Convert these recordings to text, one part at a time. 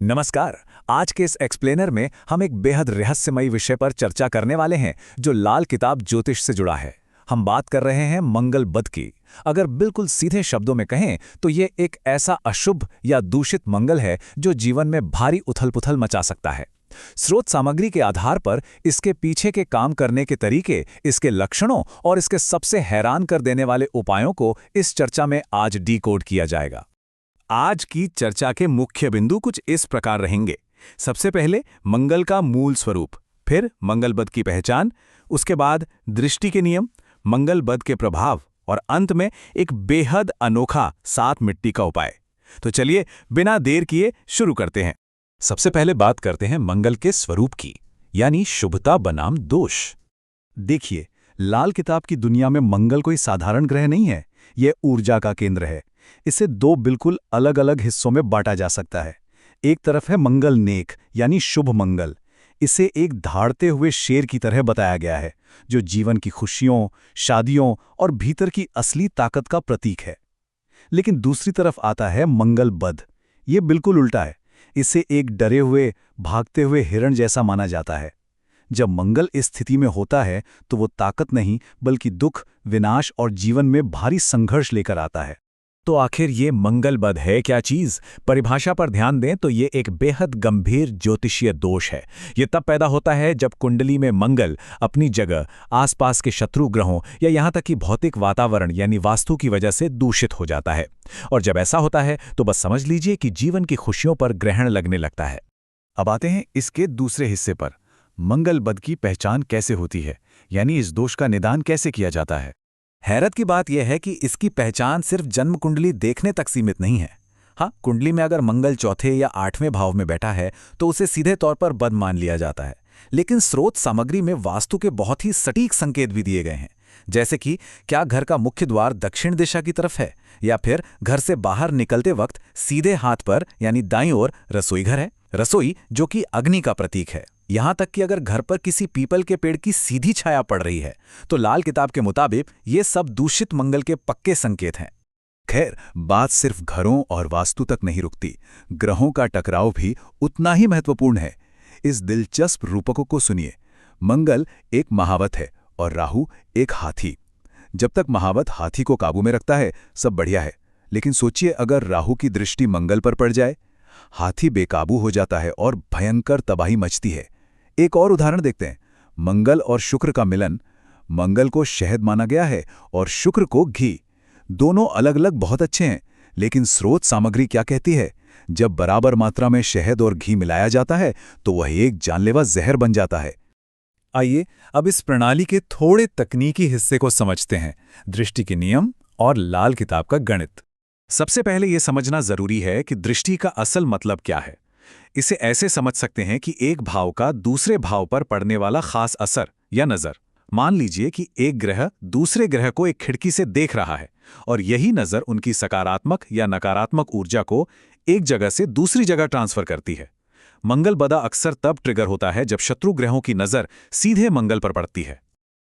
नमस्कार। आज के इस एक्सप्लेनर में हम एक बेहद रहस्यमयी विषय पर चर्चा करने वाले हैं जो लाल किताब ज्योतिष से जुड़ा है। हम बात कर रहे हैं मंगल बद की। अगर बिल्कुल सीधे शब्दों में कहें तो ये एक ऐसा अशुभ या दूषित मंगल है जो जीवन में भारी उथल-पुथल मचा सकता है। स्रोत सामग्री के आधार पर इसके पीछे के काम करने के तरीके, इसके लक्षणों और इसके सबसे हैरान कर देने वाले उपायों को इस चर्चा में आज डीकोड किया जाएगा। आज की चर्चा के मुख्य बिंदु कुछ इस प्रकार रहेंगे। सबसे पहले मंगल का मूल स्वरूप, फिर मंगल बद की पहचान, उसके बाद दृष्टि के नियम, मंगल बद के प्रभाव और अंत में एक बेहद अनोखा 7 मिट्टी का उपाय। तो चलिए बिना देर किए शुरू करते हैं। सबसे पहले बात करते हैं मंगल के स्वरूप की, यानी शुभता बनाम दोष। देखिए, लाल किताब की दुनिया में मंगल कोई साधारण ग्रह नहीं है, यह ऊर्जा का केंद्र है। इसे दो बिल्कुल अलग अलग हिस्सों में बांटा जा सकता है। एक तरफ है मंगल नेक यानी शुभ मंगल। इसे एक धाड़ते हुए शेर की तरह बताया गया है जो जीवन की खुशियों, शादियों और भीतर की असली ताकत का प्रतीक है। लेकिन दूसरी तरफ आता है मंगल बद। ये बिल्कुल उल्टा है। इसे एक डरे हुए, भागते हुए हिरण जैसा माना जाता है। जब मंगल इस स्थिति में होता है तो वो ताकत नहीं बल्कि दुख, विनाश और जीवन में भारी संघर्ष लेकर आता है। तो आखिर ये मंगल बद है क्या चीज? परिभाषा पर ध्यान दें तो ये एक बेहद गंभीर ज्योतिषीय दोष है। ये तब पैदा होता है जब कुंडली में मंगल अपनी जगह आसपास के शत्रु ग्रहों या यहाँ तक कि भौतिक वातावरण यानी वास्तु की वजह से दूषित हो जाता है। और जब ऐसा होता है तो बस समझ लीजिए कि जीवन की खुशियों पर ग्रहण लगने लगता है। अब आते हैं इसके दूसरे हिस्से पर। मंगल बद की पहचान कैसे होती है, यानी इस दोष का निदान कैसे किया जाता है। हैरत की बात यह है कि इसकी पहचान सिर्फ जन्म कुंडली देखने तक सीमित नहीं है। हाँ, कुंडली में अगर मंगल चौथे या 8वें भाव में बैठा है तो उसे सीधे तौर पर बद मान लिया जाता है। लेकिन स्रोत सामग्री में वास्तु के बहुत ही सटीक संकेत भी दिए गए हैं, जैसे कि क्या घर का मुख्य द्वार दक्षिण दिशा की तरफ है, या फिर घर से बाहर निकलते वक्त सीधे हाथ पर यानी दाईं ओर रसोई घर है। रसोई जो कि अग्नि का प्रतीक है। यहां तक कि अगर घर पर किसी पीपल के पेड़ की सीधी छाया पड़ रही है तो लाल किताब के मुताबिक ये सब दूषित मंगल के पक्के संकेत हैं। खैर, बात सिर्फ घरों और वास्तु तक नहीं रुकती। ग्रहों का टकराव भी उतना ही महत्वपूर्ण है। इस दिलचस्प रूपकों को सुनिए। मंगल एक महावत है और राहु एक हाथी। जब तक महावत हाथी को काबू में रखता है सब बढ़िया है, लेकिन सोचिए अगर राहु की दृष्टि मंगल पर पड़ जाए, हाथी बेकाबू हो जाता है और भयंकर तबाही मचती है। एक और उदाहरण देखते हैं, मंगल और शुक्र का मिलन। मंगल को शहद माना गया है और शुक्र को घी। दोनों अलग अलग बहुत अच्छे हैं, लेकिन स्रोत सामग्री क्या कहती है? जब बराबर मात्रा में शहद और घी मिलाया जाता है तो वह एक जानलेवा जहर बन जाता है। आइए अब इस प्रणाली के थोड़े तकनीकी हिस्से को समझते हैं, दृष्टि के नियम और लाल किताब का गणित। सबसे पहले यह समझना जरूरी है कि दृष्टि का असल मतलब क्या है। इसे ऐसे समझ सकते हैं कि एक भाव का दूसरे भाव पर पड़ने वाला खास असर या नज़र। मान लीजिए कि एक ग्रह दूसरे ग्रह को एक खिड़की से देख रहा है और यही नज़र उनकी सकारात्मक या नकारात्मक ऊर्जा को एक जगह से दूसरी जगह ट्रांसफर करती है। मंगल बदा अक्सर तब ट्रिगर होता है जब शत्रु ग्रहों की नज़र सीधे मंगल पर पड़ती है।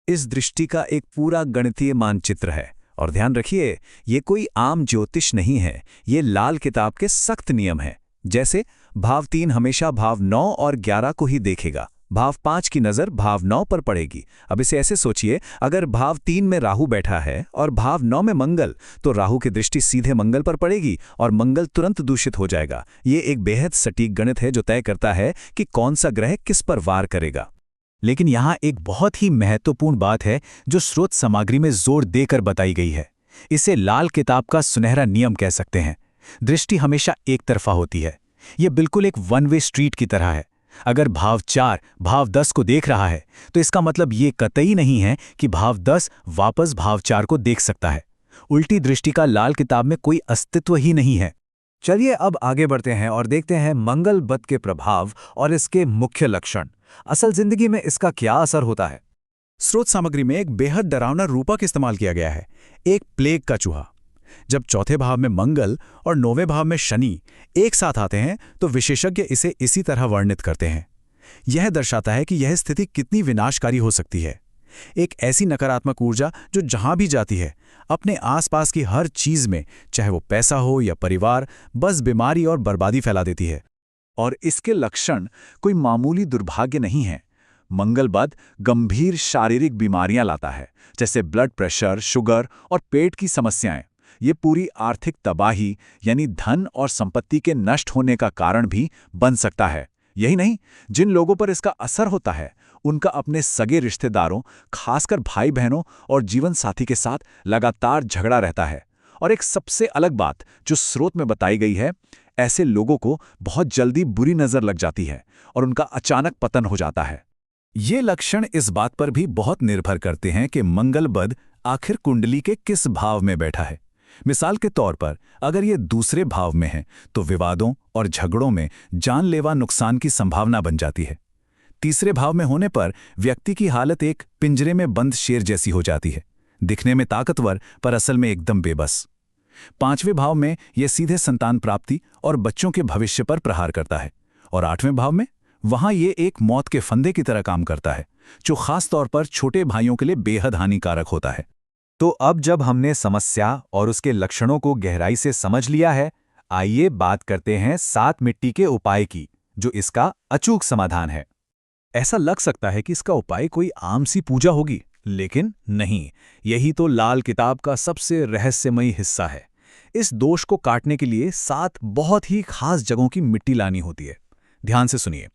इस दृष्टि का एक पूरा गणितीय मानचित्र है और ध्यान रखिए, ये कोई आम ज्योतिष नहीं है, ये लाल किताब के सख्त नियम हैं। जैसे भाव 3 हमेशा भाव 9 और 11 को ही देखेगा, भाव 5 की नज़र भाव 9 पर पड़ेगी। अब इसे ऐसे सोचिए, अगर भाव 3 में राहु बैठा है और भाव 9 में मंगल, तो राहु की दृष्टि सीधे मंगल पर पड़ेगी और मंगल तुरंत दूषित हो जाएगा। ये एक बेहद सटीक गणित है जो तय करता है कि कौन सा ग्रह किस पर वार करेगा। लेकिन यहाँ एक बहुत ही महत्वपूर्ण बात है जो स्रोत सामग्री में जोर देकर बताई गई है। इसे लाल किताब का सुनहरा नियम कह सकते हैं। दृष्टि हमेशा एक तरफा होती है। यह बिल्कुल एक वन वे स्ट्रीट की तरह है। अगर भाव 4 भाव 10 को देख रहा है तो इसका मतलब ये कतई नहीं है कि भाव 10 वापस भाव 4 को देख सकता है। उल्टी दृष्टि का लाल किताब में कोई अस्तित्व ही नहीं है। चलिए अब आगे बढ़ते हैं और देखते हैं मंगल बद के प्रभाव और इसके मुख्य लक्षण। असल जिंदगी में इसका क्या असर होता है। स्रोत सामग्री में एक बेहद डरावना रूपक इस्तेमाल किया गया है, एक प्लेग का चूहा। जब चौथे भाव में मंगल और 9वें भाव में शनि एक साथ आते हैं तो विशेषज्ञ इसे इसी तरह वर्णित करते हैं। यह दर्शाता है कि यह स्थिति कितनी विनाशकारी हो सकती है। एक ऐसी नकारात्मक ऊर्जा जो जहां भी जाती है अपने आसपास की हर चीज में, चाहे वो पैसा हो या परिवार, बस बीमारी और बर्बादी फैला देती है। और इसके लक्षण कोई मामूली दुर्भाग्य नहीं है। मंगल बद गंभीर शारीरिक बीमारियां लाता है, जैसे ब्लड प्रेशर, शुगर और पेट की समस्याएं। ये पूरी आर्थिक तबाही यानी धन और संपत्ति के नष्ट होने का कारण भी बन सकता है। यही नहीं, जिन लोगों पर इसका असर होता है उनका अपने सगे रिश्तेदारों, खासकर भाई बहनों और जीवन साथी के साथ लगातार झगड़ा रहता है। और एक सबसे अलग बात जो स्रोत में बताई गई है, ऐसे लोगों को बहुत जल्दी बुरी नजर लग जाती है और उनका अचानक पतन हो जाता है। ये लक्षण इस बात पर भी बहुत निर्भर करते हैं कि मंगल बद आखिर कुंडली के किस भाव में बैठा है। मिसाल के तौर पर अगर ये दूसरे भाव में है तो विवादों और झगड़ों में जानलेवा नुकसान की संभावना बन जाती है। तीसरे भाव में होने पर व्यक्ति की हालत एक पिंजरे में बंद शेर जैसी हो जाती है, दिखने में ताकतवर पर असल में एकदम बेबस। पांचवें भाव में यह सीधे संतान प्राप्ति और बच्चों के भविष्य पर प्रहार करता है। और आठवें भाव में वहां ये एक मौत के फंदे की तरह काम करता है, जो खास तौर पर छोटे भाइयों के लिए बेहद हानिकारक होता है। तो अब जब हमने समस्या और उसके लक्षणों को गहराई से समझ लिया है, आइए बात करते हैं 7 मिट्टी के उपाय की, जो इसका अचूक समाधान है। ऐसा लग सकता है कि इसका उपाय कोई आम सी पूजा होगी, लेकिन नहीं, यही तो लाल किताब का सबसे रहस्यमयी हिस्सा है। इस दोष को काटने के लिए 7 बहुत ही खास जगहों की मिट्टी लानी होती है। ध्यान से सुनिए।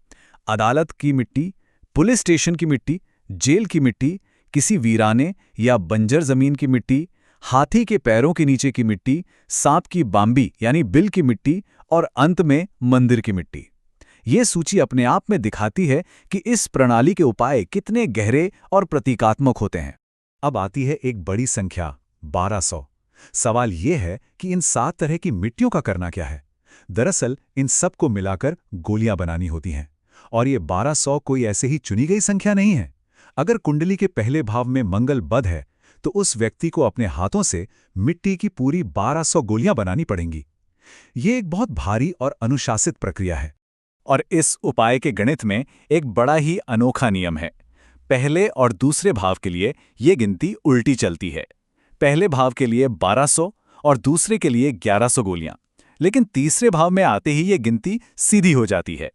अदालत की मिट्टी, पुलिस स्टेशन की मिट्टी, जेल की मिट्टी, किसी वीराने या बंजर जमीन की मिट्टी, हाथी के पैरों के नीचे की मिट्टी, सांप की बाम्बी यानी बिल की मिट्टी और अंत में मंदिर की मिट्टी। ये सूची अपने आप में दिखाती है कि इस प्रणाली के उपाय कितने गहरे और प्रतीकात्मक होते हैं। अब आती है एक बड़ी संख्या, 1200। सवाल यह है कि इन 7 तरह की मिट्टियों का करना क्या है। दरअसल इन सब को मिलाकर गोलियां बनानी होती हैं। और ये 1200 कोई ऐसे ही चुनी गई संख्या नहीं है। अगर कुंडली के पहले भाव में मंगल बद है तो उस व्यक्ति को अपने हाथों से मिट्टी की पूरी 1200 गोलियां बनानी पड़ेंगी। ये एक बहुत भारी और अनुशासित प्रक्रिया है। और इस उपाय के गणित में एक बड़ा ही अनोखा नियम है। पहले और दूसरे भाव के लिए ये गिनती उल्टी चलती है। पहले भाव के लिए 1200 और दूसरे के लिए 1100 गोलियां। लेकिन तीसरे भाव में आते ही ये गिनती सीधी हो जाती है।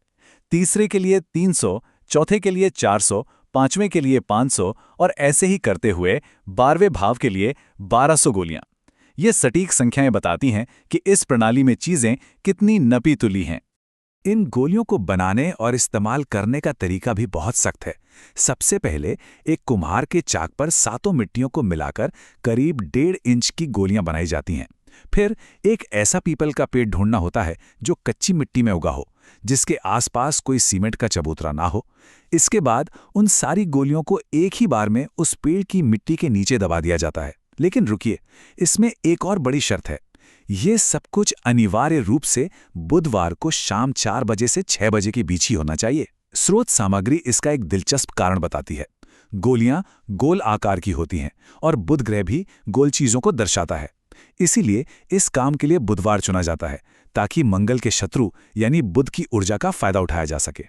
तीसरे के लिए 300, चौथे के लिए 400, पांचवें के लिए 500 और ऐसे ही करते हुए 12वें भाव के लिए 1200 गोलियां। ये सटीक संख्याएं बताती हैं कि इस प्रणाली में चीजें कितनी नपी तुली हैं। इन गोलियों को बनाने और इस्तेमाल करने का तरीका भी बहुत सख्त है। सबसे पहले एक कुम्हार के चाक पर 7 मिट्टियों को मिलाकर करीब 1.5 इंच की गोलियां बनाई जाती हैं। फिर एक ऐसा पीपल का पेड़ ढूंढना होता है जो कच्ची मिट्टी में उगा हो, जिसके आसपास कोई सीमेंट का चबूतरा ना हो। इसके बाद उन सारी गोलियों को एक ही बार में उस पेड़ की मिट्टी के नीचे दबा दिया जाता है। लेकिन रुकिए, इसमें एक और बड़ी शर्त है। ये सब कुछ अनिवार्य रूप से बुधवार को शाम 4 बजे से 6 बजे के बीच ही होना चाहिए। स्रोत सामग्री इसका एक दिलचस्प कारण बताती है। गोलियां गोल आकार की होती हैं और बुध ग्रह भी गोल चीजों को दर्शाता है। इसीलिए इस काम के लिए बुधवार चुना जाता है, ताकि मंगल के शत्रु यानी बुध की ऊर्जा का फायदा उठाया जा सके।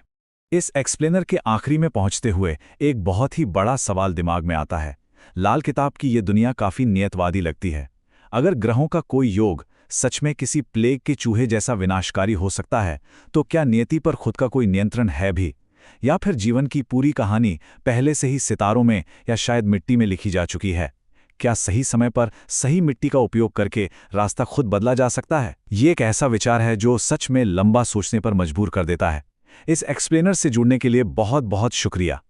इस एक्सप्लेनर के आखिरी में पहुंचते हुए एक बहुत ही बड़ा सवाल दिमाग में आता है। लाल किताब की ये दुनिया काफी नियतवादी लगती है। अगर ग्रहों का कोई योग सच में किसी प्लेग के चूहे जैसा विनाशकारी हो सकता है, तो क्या नियति पर खुद का कोई नियंत्रण है भी? या फिर जीवन की पूरी कहानी पहले से ही सितारों में या शायद मिट्टी में लिखी जा चुकी है? क्या सही समय पर सही मिट्टी का उपयोग करके रास्ता खुद बदला जा सकता है? ये एक ऐसा विचार है जो सच में लंबा सोचने पर मजबूर कर देता है। इस एक्सप्लेनर से जुड़ने के लिए बहुत बहुत शुक्रिया।